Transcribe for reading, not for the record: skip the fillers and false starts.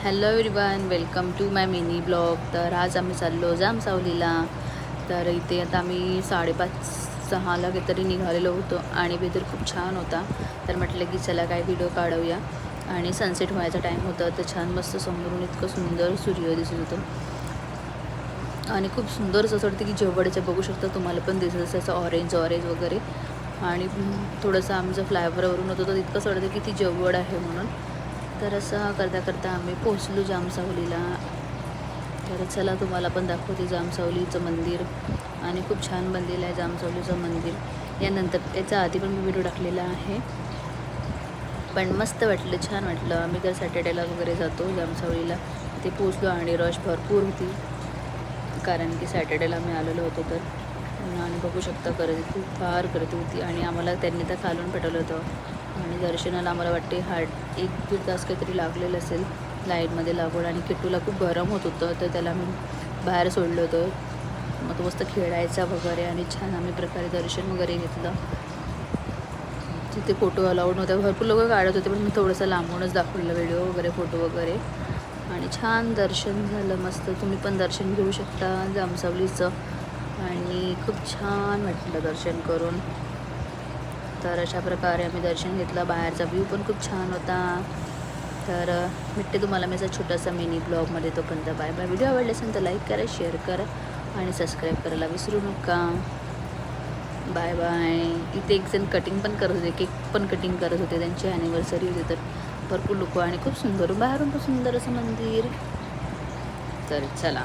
Hello everyone, welcome to my mini blog. तर आज आम्ही चाललो जामसावलीला. तर इथे आता आम्ही 5:30-6ला काहीतरी निघालेलो होतो आणि वेदर खूप छान होता. तर म्हटलं की चला काय व्हिडिओ काढूया. आणि सनसेट व्हायचा टाईम होता, तर छान मस्त समोरून इतकं सुंदर सूर्य दिसत होतं आणि खूप सुंदरच असं वाटतं की जवळचं बघू शकता, तुम्हाला पण दिसत असेल असं ऑरेंज वगैरे. आणि थोडंसं आमचं फ्लायओव्हरवरून होतं तर इतकं असं वाटतं की ती जवळ आहे म्हणून. तर असं करता करता आम्ही पोचलो जामसावलीला. तर चला तुम्हाला पण दाखवते जामसावलीचं मंदिर. आणि खूप छान बनलेलं आहे जामसावलीचं मंदिर. यानंतर याच्या आधी पण मी व्हिडिओ टाकलेला आहे, पण मस्त वाटलं, छान वाटलं. आम्ही तर सॅटर्डेला वगैरे जातो जामसावलीला. ते पोचलो आणि रश भरपूर होती, कारण की सॅटर्डेला आम्ही आलेलो होतो. तर आणि बघू शकता गर्दी खूप फार गर्दी होती. आणि आम्हाला त्यांनी तर खालून पेटवलं होतं आणि दर्शनाला आम्हाला वाटते 1-1.5 तास काहीतरी लागलेलं असेल लाईनमध्ये लागून. आणि किट्टूला खूप गरम होत होतं, तर त्याला मी बाहेर सोडलं होतं. मग तो मस्त खेळायचा वगैरे आणि छान आम्ही प्रकारे दर्शन वगैरे घेतलं. तिथे फोटो अलाउड नव्हते, भरपूर लोक काढत होते, पण मी थोडंसं लांबूनच दाखवलं व्हिडिओ वगैरे, फोटो वगैरे. आणि छान दर्शन झालं मस्त. तुम्ही पण दर्शन घेऊ शकता जामसावलीचं. आणि खूप छान वाटलं दर्शन करून. तर अशा प्रकारे आम्ही दर्शन घेतलं. बाहेरचा व्ह्यू पण खूप छान होता. तर भेटते तुम्हाला मी असा छोटासा मिनी ब्लॉगमध्ये. तोपर्यंत बाय बाय. व्हिडिओ आवडले असेल तर लाईक करा, शेअर करा आणि सबस्क्राईब करायला विसरू नका. Bye bye. इथे एक जण कटिंग पण करत होते, केक पण कटिंग करत होते, त्यांची ॲनिव्हर्सरी होती. तर भरपूर लोक आणि खूप सुंदर, बाहेरून पण सुंदर असं मंदिर. तर चला.